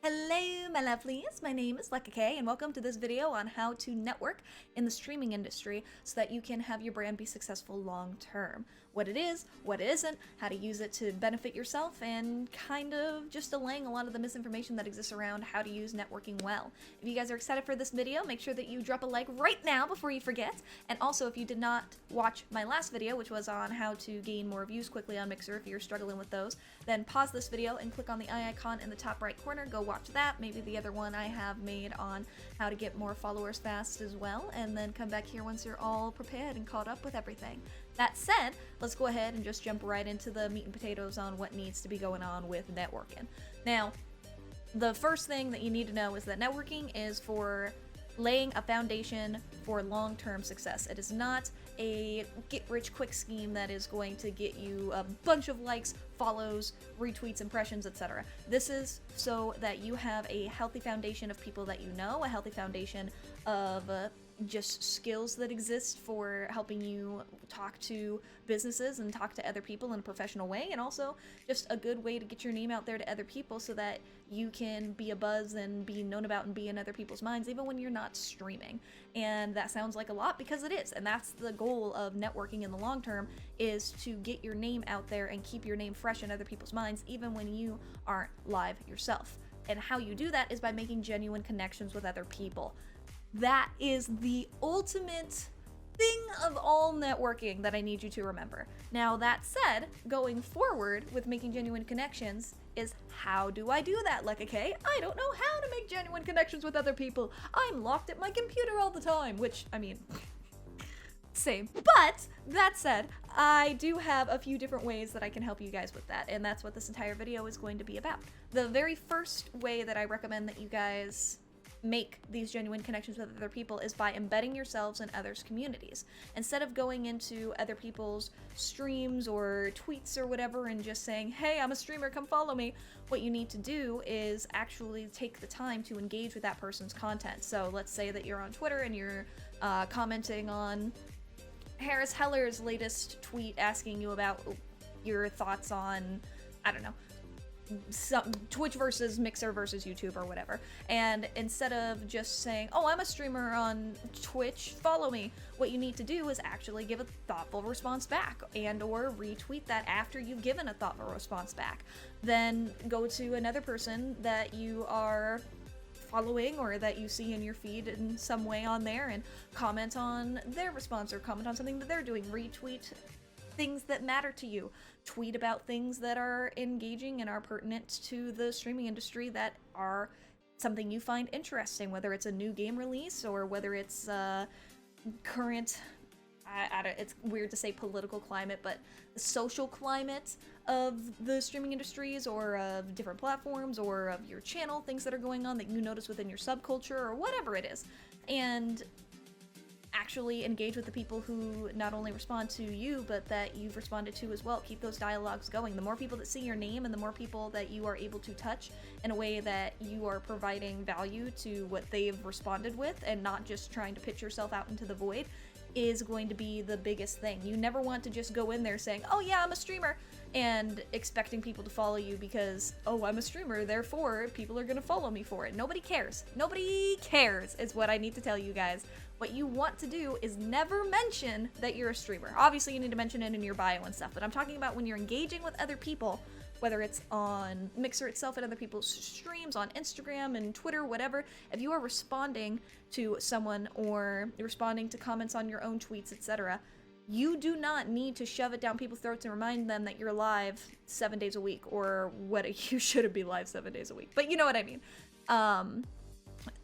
Hello, my lovelies. My name is Leckakay, and welcome to this video on how to network in the streaming industry so that you can have your brand be successful long term. What it is, what it isn't, how to use it to benefit yourself, and kind of just allaying a lot of the misinformation that exists around how to use networking well. If you guys are excited for this video, make sure that you drop a like right now before you forget. And also, if you did not watch my last video, which was on how to gain more views quickly on Mixer if you're struggling with those, then pause this video and click on the eye icon in the top right corner. Go watch that, maybe the other one I have made on how to get more followers fast as well, and then come back here once you're all prepared and caught up with everything. That said, let's go ahead and just jump right into the meat and potatoes on what needs to be going on with networking. Now, the first thing that you need to know is that networking is for laying a foundation for long-term success. It is not a get-rich-quick scheme that is going to get you a bunch of likes, follows, retweets, impressions, etc. This is so that you have a healthy foundation of people that you know, a healthy foundation of just skills that exist for helping you talk to businesses and talk to other people in a professional way, and also just a good way to get your name out there to other people so that you can be a buzz and be known about and be in other people's minds even when you're not streaming. And that sounds like a lot because it is, and that's the goal of networking in the long term, is to get your name out there and keep your name fresh in other people's minds even when you aren't live yourself. And how you do that is by making genuine connections with other people. That is the ultimate thing of all networking that I need you to remember. Now, that said, going forward with making genuine connections is, how do I do that, Leckakay? I don't know how to make genuine connections with other people. I'm locked at my computer all the time, which, I mean, same. But that said, I do have a few different ways that I can help you guys with that, and that's what this entire video is going to be about. The very first way that I recommend that you guys make these genuine connections with other people is by embedding yourselves in others' communities. Instead of going into other people's streams or tweets or whatever and just saying, hey, I'm a streamer, come follow me, what you need to do is actually take the time to engage with that person's content. So let's say that you're on Twitter and you're commenting on Harris Heller's latest tweet asking you about your thoughts on, I don't know, some Twitch versus Mixer versus YouTube or whatever. And instead of just saying, oh, I'm a streamer on Twitch, follow me, what you need to do is actually give a thoughtful response back and or retweet that after you've given a thoughtful response back. Then go to another person that you are following or that you see in your feed in some way on there and comment on their response or comment on something that they're doing. Retweet things that matter to you. Tweet about things that are engaging and are pertinent to the streaming industry, that are something you find interesting, whether it's a new game release or whether it's current, it's weird to say political climate, but the social climate of the streaming industries or of different platforms or of your channel, things that are going on that you notice within your subculture or whatever it is. And actually engage with the people who not only respond to you, but that you've responded to as well. Keep those dialogues going. The more people that see your name and the more people that you are able to touch in a way that you are providing value to what they've responded with and not just trying to pitch yourself out into the void, is going to be the biggest thing. You never want to just go in there saying, oh yeah, I'm a streamer, and expecting people to follow you because, oh, I'm a streamer, therefore people are gonna follow me for it. Nobody cares. Nobody cares is what I need to tell you guys. What you want to do is never mention that you're a streamer. Obviously you need to mention it in your bio and stuff, but I'm talking about when you're engaging with other people, whether it's on Mixer itself and other people's streams, on Instagram and Twitter, whatever. If you are responding to someone or responding to comments on your own tweets, etc., you do not need to shove it down people's throats and remind them that you're live 7 days a week, or what you shouldn't be live 7 days a week, but you know what I mean.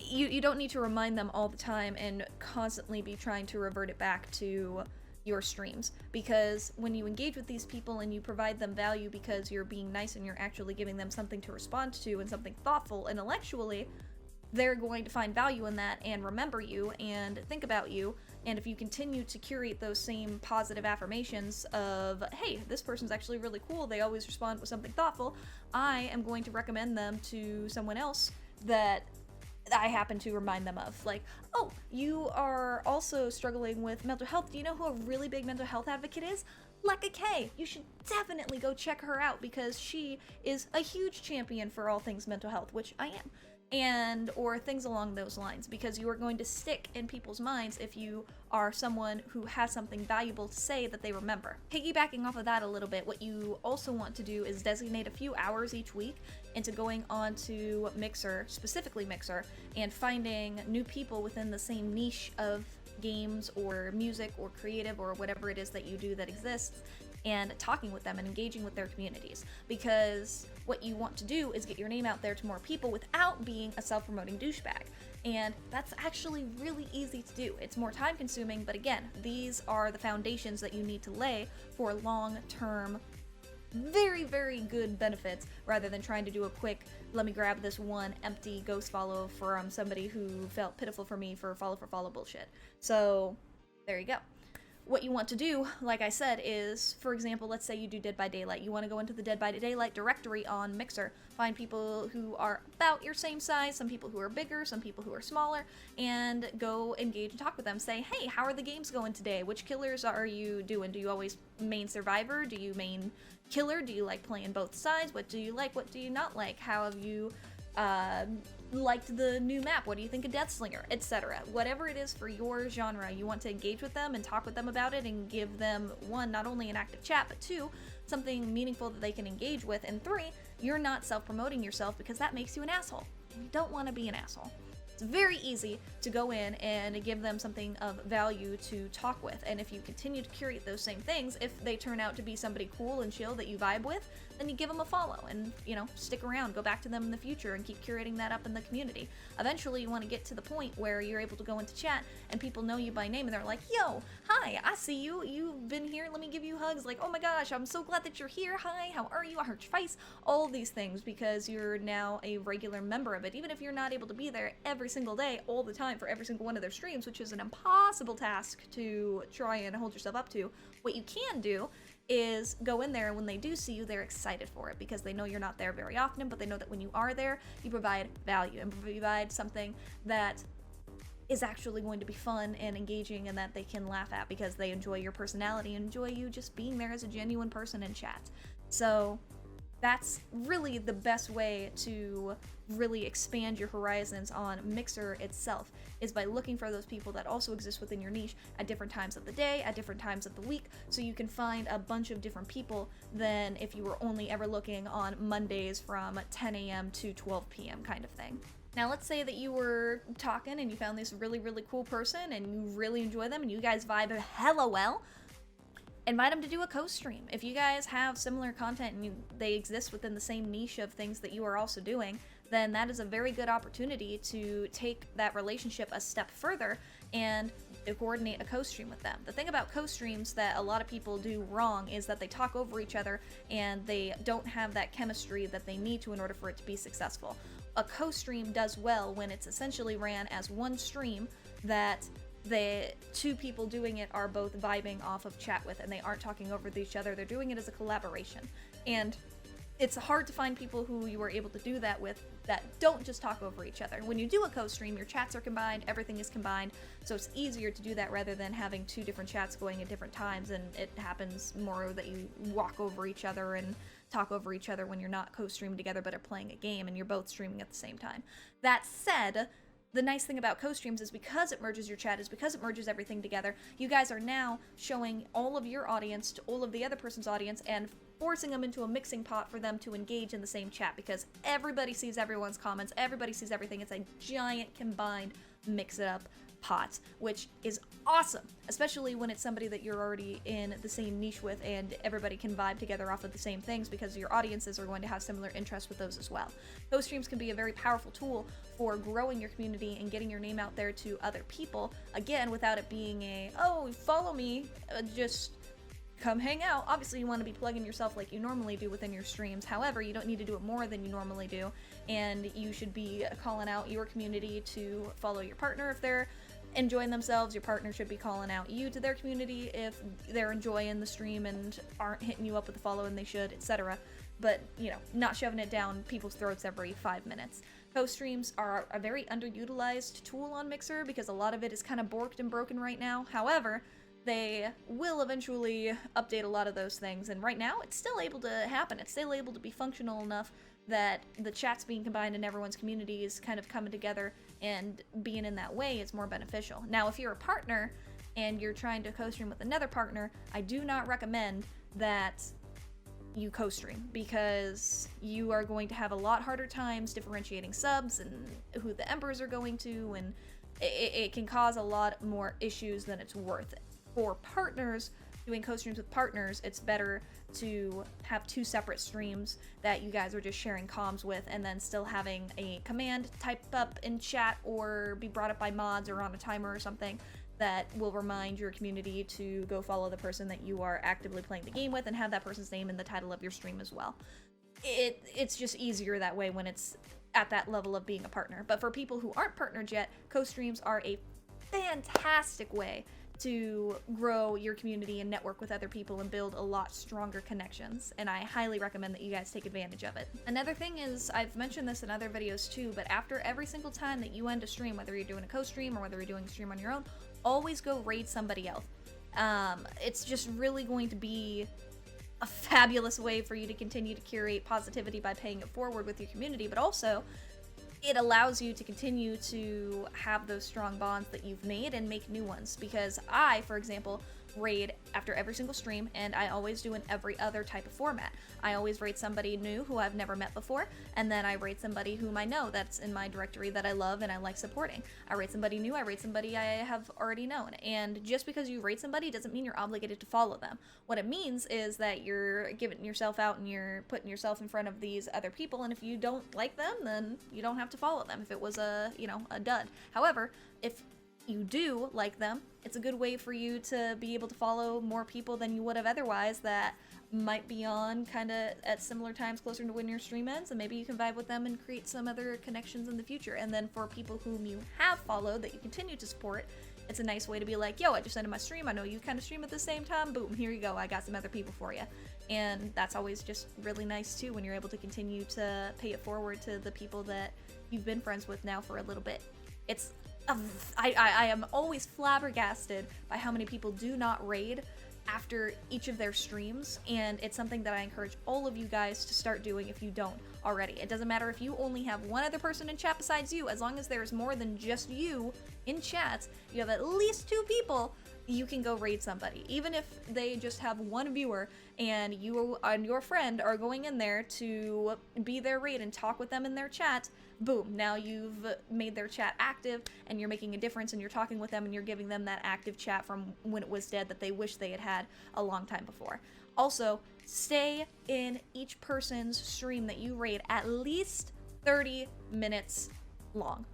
You don't need to remind them all the time and constantly be trying to revert it back to your streams, because when you engage with these people and you provide them value because you're being nice and you're actually giving them something to respond to and something thoughtful intellectually, they're going to find value in that and remember you and think about you. And if you continue to curate those same positive affirmations of, hey, this person's actually really cool, they always respond with something thoughtful, I am going to recommend them to someone else that I happen to remind them of. Like, oh, you are also struggling with mental health. Do you know who a really big mental health advocate is? Leckakay. You should definitely go check her out because she is a huge champion for all things mental health, which I am. And or things along those lines, because you are going to stick in people's minds if you are someone who has something valuable to say that they remember. Piggybacking off of that a little bit, what you also want to do is designate a few hours each week into going onto Mixer, specifically Mixer, and finding new people within the same niche of games or music or creative or whatever it is that you do that exists, and talking with them and engaging with their communities, because what you want to do is get your name out there to more people without being a self-promoting douchebag. And that's actually really easy to do. It's more time consuming, but again, these are the foundations that you need to lay for long-term, very, very good benefits, rather than trying to do a quick, let me grab this one empty ghost follow from somebody who felt pitiful for me for follow bullshit. So there you go. What you want to do, like I said, is, for example, let's say you do Dead by Daylight. You want to go into the Dead by Daylight directory on Mixer, find people who are about your same size, some people who are bigger, some people who are smaller, and go engage and talk with them. Say, hey, how are the games going today? Which killers are you doing? Do you always main survivor? Do you main killer? Do you like playing both sides? What do you like? What do you not like? How have you liked the new map? What do you think of Deathslinger? Etc. Whatever it is for your genre, you want to engage with them and talk with them about it and give them, one, not only an active chat, but two, something meaningful that they can engage with, and three, you're not self-promoting yourself, because that makes you an asshole, and you don't want to be an asshole. It's very easy to go in and give them something of value to talk with, and if you continue to curate those same things, if they turn out to be somebody cool and chill that you vibe with, then you give them a follow and, you know, stick around, go back to them in the future and keep curating that up in the community. Eventually you want to get to the point where you're able to go into chat and people know you by name and they're like, yo, hi, I see you, you've been here, let me give you hugs, like, oh my gosh, I'm so glad that you're here, hi, how are you, I heard your face, all of these things, because you're now a regular member of it, even if you're not able to be there every single day, all the time, for every single one of their streams, which is an impossible task to try and hold yourself up to. What you can do is go in there, and when they do see you, they're excited for it, because they know you're not there very often, but they know that when you are there, you provide value and provide something that is actually going to be fun and engaging and that they can laugh at, because they enjoy your personality and enjoy you just being there as a genuine person in chat. So that's really the best way to really expand your horizons on Mixer itself, is by looking for those people that also exist within your niche at different times of the day, at different times of the week, so you can find a bunch of different people than if you were only ever looking on Mondays from 10 a.m. to 12 p.m. kind of thing. Now let's say that you were talking and you found this really, really cool person and you really enjoy them and you guys vibe hella well. Invite them to do a co-stream. If you guys have similar content and they exist within the same niche of things that you are also doing, then that is a very good opportunity to take that relationship a step further and coordinate a co-stream with them. The thing about co-streams that a lot of people do wrong is that they talk over each other and they don't have that chemistry that they need to in order for it to be successful. A co-stream does well when it's essentially ran as one stream that the two people doing it are both vibing off of chat with, and they aren't talking over each other. They're doing it as a collaboration. And it's hard to find people who you are able to do that with that don't just talk over each other. When you do a co-stream, your chats are combined, everything is combined, so it's easier to do that rather than having two different chats going at different times, and it happens more that you walk over each other and talk over each other when you're not co-streaming together but are playing a game and you're both streaming at the same time. That said, the nice thing about co-streams is because it merges your chat, is because it merges everything together, you guys are now showing all of your audience to all of the other person's audience and forcing them into a mixing pot for them to engage in the same chat, because everybody sees everyone's comments, everybody sees everything. It's a giant combined mix-it-up pot, which is awesome, especially when it's somebody that you're already in the same niche with and everybody can vibe together off of the same things, because your audiences are going to have similar interests with those as well. Those streams can be a very powerful tool for growing your community and getting your name out there to other people, again, without it being a, oh, follow me, just come hang out. Obviously, you want to be plugging yourself like you normally do within your streams. However, you don't need to do it more than you normally do, and you should be calling out your community to follow your partner if they're enjoying themselves. Your partner should be calling out you to their community if they're enjoying the stream and aren't hitting you up with a follow, and they should, etc. But, you know, not shoving it down people's throats every 5 minutes. Co-streams are a very underutilized tool on Mixer because a lot of it is kind of borked and broken right now. However, they will eventually update a lot of those things, and right now it's still able to happen. It's still able to be functional enough that the chat's being combined and everyone's community is kind of coming together, and being in that way is more beneficial. Now, if you're a partner and you're trying to co-stream with another partner, I do not recommend that you co-stream, because you are going to have a lot harder times differentiating subs and who the embers are going to, and it can cause a lot more issues than it's worth. For partners, doing co-streams with partners, it's better to have 2 separate streams that you guys are just sharing comms with, and then still having a command type up in chat or be brought up by mods or on a timer or something that will remind your community to go follow the person that you are actively playing the game with, and have that person's name in the title of your stream as well. It's just easier that way when it's at that level of being a partner. But for people who aren't partnered yet, co-streams are a fantastic way to grow your community and network with other people and build a lot stronger connections, and I highly recommend that you guys take advantage of it. Another thing is, I've mentioned this in other videos too, but after every single time that you end a stream, whether you're doing a co-stream or whether you're doing a stream on your own, always go raid somebody else. It's just really going to be a fabulous way for you to continue to curate positivity by paying it forward with your community, but also it allows you to continue to have those strong bonds that you've made and make new ones. Because I, for example, raid after every single stream, and I always do in every other type of format. I always raid somebody new who I've never met before, and then I raid somebody whom I know that's in my directory that I love and I like supporting. I raid somebody new, I raid somebody I have already known. And just because you raid somebody doesn't mean you're obligated to follow them. What it means is that you're giving yourself out and you're putting yourself in front of these other people, and if you don't like them, then you don't have to follow them if it was a dud. However, if you do like them, it's a good way for you to be able to follow more people than you would have otherwise that might be on kind of at similar times closer to when your stream ends, and maybe you can vibe with them and create some other connections in the future. And then for people whom you have followed that you continue to support, it's a nice way to be like, yo, I just ended my stream, I know you kind of stream at the same time, boom, here you go, I got some other people for you. And that's always just really nice too, when you're able to continue to pay it forward to the people that you've been friends with now for a little bit. It's I am always flabbergasted by how many people do not raid after each of their streams, and it's something that I encourage all of you guys to start doing if you don't already. It doesn't matter if you only have one other person in chat besides you, as long as there's more than just you in chat, you have at least 2 people, you can go raid somebody. Even if they just have 1 viewer and you and your friend are going in there to be their raid and talk with them in their chat, boom, now you've made their chat active and you're making a difference, and you're talking with them and you're giving them that active chat from when it was dead that they wish they had had a long time before. Also, stay in each person's stream that you raid at least 30 minutes long.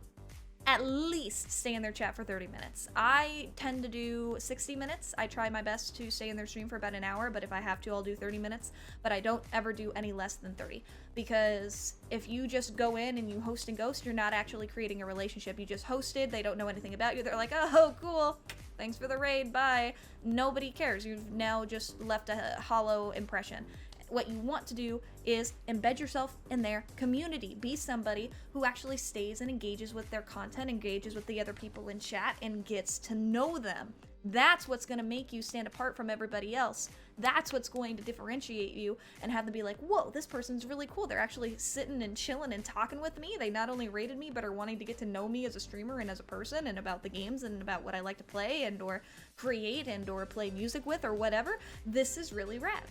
At least stay in their chat for 30 minutes. I tend to do 60 minutes. I try my best to stay in their stream for about an hour, but if I have to, I'll do 30 minutes. But I don't ever do any less than 30. Because if you just go in and you host and ghost, you're not actually creating a relationship. You just hosted, they don't know anything about you. They're like, oh, cool. Thanks for the raid, bye. Nobody cares. You've now just left a hollow impression. What you want to do is embed yourself in their community. Be somebody who actually stays and engages with their content, engages with the other people in chat, and gets to know them. That's what's going to make you stand apart from everybody else. That's what's going to differentiate you and have them be like, whoa, this person's really cool. They're actually sitting and chilling and talking with me. They not only rated me, but are wanting to get to know me as a streamer and as a person, and about the games and about what I like to play and or create and or play music with or whatever. This is really rad.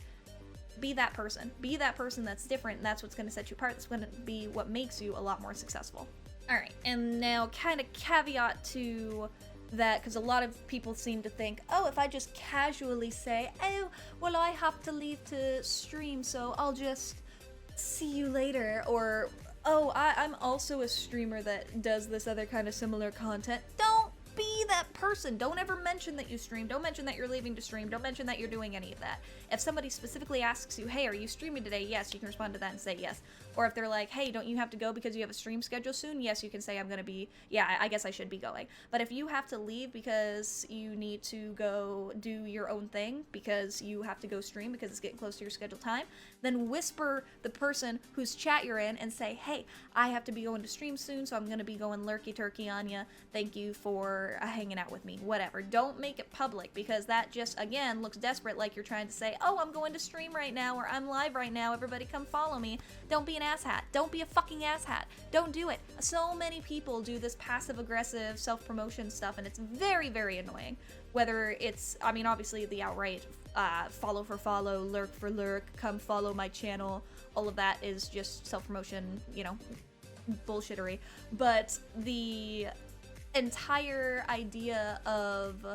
Be that person. Be that person that's different, and that's what's going to set you apart. That's going to be what makes you a lot more successful. Alright, and now kind of caveat to that, because a lot of people seem to think, oh, if I just casually say, oh, well, I have to leave to stream, so I'll just see you later, or, oh, I'm also a streamer that does this other kind of similar content. Don't be that person. Don't ever mention that you stream. Don't mention that you're leaving to stream. Don't mention that you're doing any of that. If somebody specifically asks you, hey, are you streaming today? Yes, you can respond to that and say yes. Or if they're like, hey, don't you have to go because you have a stream schedule soon? Yes, you can say I'm gonna be, yeah, I guess I should be going. But if you have to leave because you need to go do your own thing because you have to go stream because it's getting close to your scheduled time, then whisper the person whose chat you're in and say, hey, I have to be going to stream soon, so I'm gonna be going lurky turkey on ya. Thank you for hanging out with me, whatever. Don't make it public, because that just, again, looks desperate, like you're trying to say, oh, I'm going to stream right now, or I'm live right now, everybody come follow me. Don't be an asshat. Don't be a fucking asshat. Don't do it. So many people do this passive-aggressive self-promotion stuff, and it's very, very annoying. Whether it's, I mean, obviously the outright follow for follow, lurk for lurk, come follow my channel, all of that is just self-promotion, you know, bullshittery. But the entire idea of,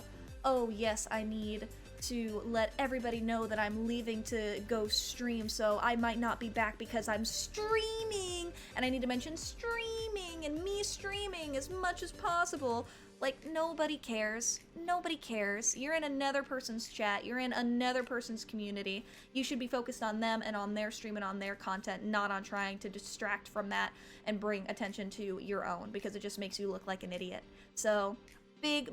oh yes, I need to let everybody know that I'm leaving to go stream, so I might not be back because I'm streaming, and I need to mention streaming and me streaming as much as possible. Like, nobody cares. Nobody cares. You're in another person's chat. You're in another person's community. You should be focused on them and on their stream and on their content, not on trying to distract from that and bring attention to your own, because it just makes you look like an idiot. So, big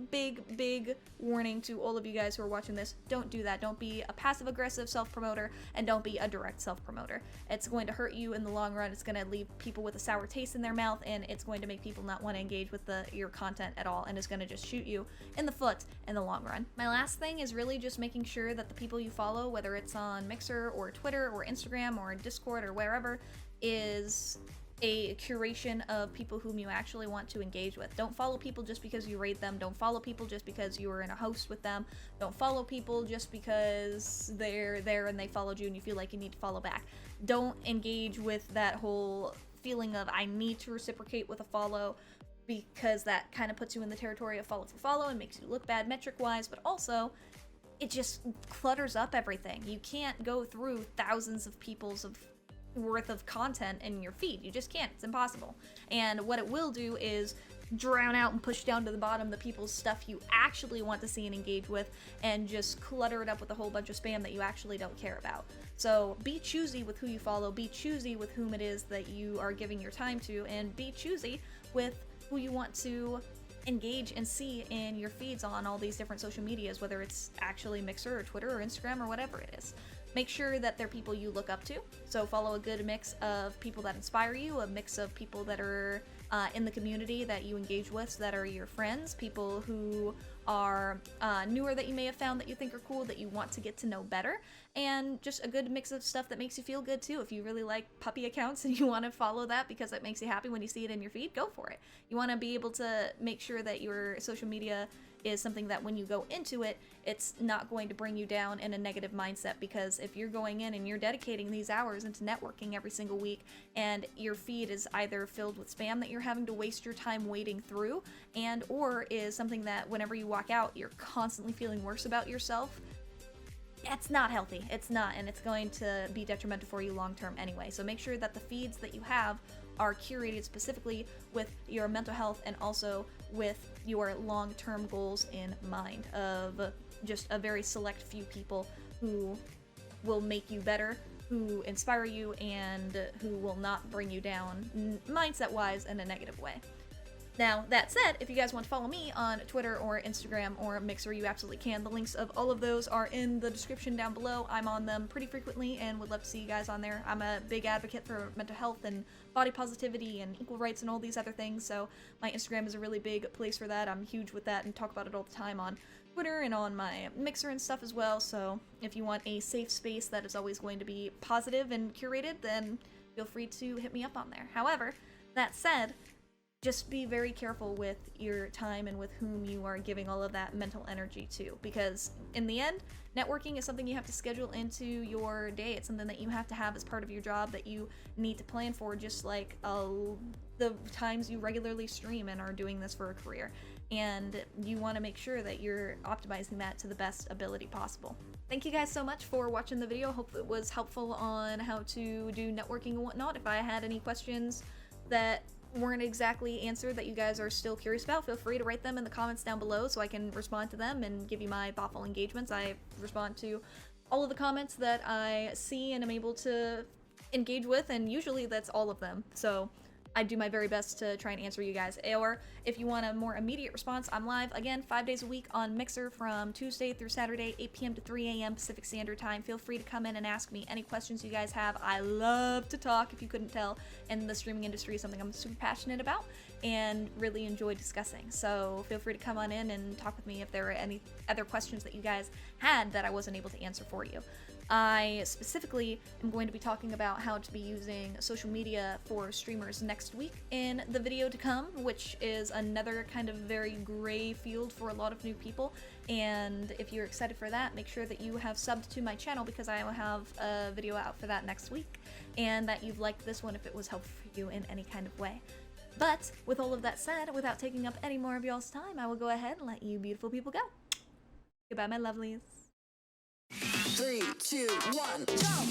warning to all of you guys who are watching this. Don't do that. Don't be a passive-aggressive self-promoter, and don't be a direct self-promoter. It's going to hurt you in the long run. It's going to leave people with a sour taste in their mouth, and it's going to make people not want to engage with your content at all, and is going to just shoot you in the foot in the long run. My last thing is really just making sure that the people you follow, whether it's on Mixer or Twitter or Instagram or Discord or wherever, is a curation of people whom you actually want to engage with. Don't follow people just because you rate them. Don't follow people just because you were in a host with them. Don't follow people just because they're there and they followed you and you feel like you need to follow back. Don't engage with that whole feeling of I need to reciprocate with a follow, because that kind of puts you in the territory of follow for follow and makes you look bad metric-wise, but also it just clutters up everything. You can't go through thousands of people's worth of content in your feed. You just can't. It's impossible. And what it will do is drown out and push down to the bottom the people's stuff you actually want to see and engage with, and just clutter it up with a whole bunch of spam that you actually don't care about. So be choosy with who you follow, be choosy with whom it is that you are giving your time to, and be choosy with who you want to engage and see in your feeds on all these different social medias, whether it's actually Mixer or Twitter or Instagram or whatever it is. Make sure that they're people you look up to, so follow a good mix of people that inspire you, a mix of people that are in the community that you engage with, so that are your friends, people who are newer that you may have found that you think are cool, that you want to get to know better, and just a good mix of stuff that makes you feel good too. If you really like puppy accounts and you want to follow that because it makes you happy when you see it in your feed, go for it. You want to be able to make sure that your social media is something that when you go into it, it's not going to bring you down in a negative mindset, because if you're going in and you're dedicating these hours into networking every single week, and your feed is either filled with spam that you're having to waste your time wading through, and or is something that whenever you walk out, you're constantly feeling worse about yourself, it's not healthy. It's not, and it's going to be detrimental for you long term anyway. So make sure that the feeds that you have are curated specifically with your mental health and also with your long-term goals in mind, of just a very select few people who will make you better, who inspire you, and who will not bring you down mindset-wise in a negative way. Now, that said, if you guys want to follow me on Twitter or Instagram or Mixer, you absolutely can. The links of all of those are in the description down below. I'm on them pretty frequently and would love to see you guys on there. I'm a big advocate for mental health and body positivity and equal rights and all these other things, so my Instagram is a really big place for that. I'm huge with that and talk about it all the time on Twitter and on my Mixer and stuff as well, so if you want a safe space that is always going to be positive and curated, then feel free to hit me up on there. However, that said, just be very careful with your time and with whom you are giving all of that mental energy to, because in the end, networking is something you have to schedule into your day. It's something that you have to have as part of your job, that you need to plan for, just like the times you regularly stream and are doing this for a career. And you want to make sure that you're optimizing that to the best ability possible. Thank you guys so much for watching the video. Hope it was helpful on how to do networking and whatnot. If I had any questions that weren't exactly answered that you guys are still curious about, feel free to write them in the comments down below so I can respond to them and give you my thoughtful engagements. I respond to all of the comments that I see and am able to engage with, and usually that's all of them. So I do my very best to try and answer you guys. Or if you want a more immediate response, I'm live again 5 days a week on Mixer from Tuesday through Saturday, 8 p.m. to 3 a.m. Pacific Standard Time. Feel free to come in and ask me any questions you guys have. I love to talk, if you couldn't tell, and the streaming industry is something I'm super passionate about and really enjoy discussing. So feel free to come on in and talk with me if there are any other questions that you guys had that I wasn't able to answer for you. I specifically am going to be talking about how to be using social media for streamers next week in the video to come, which is another kind of very gray field for a lot of new people. And if you're excited for that, make sure that you have subbed to my channel, because I will have a video out for that next week, and that you've liked this one if it was helpful for you in any kind of way. But with all of that said, without taking up any more of y'all's time, I will go ahead and let you beautiful people go. Goodbye, my lovelies. 3, 2, 1, jump!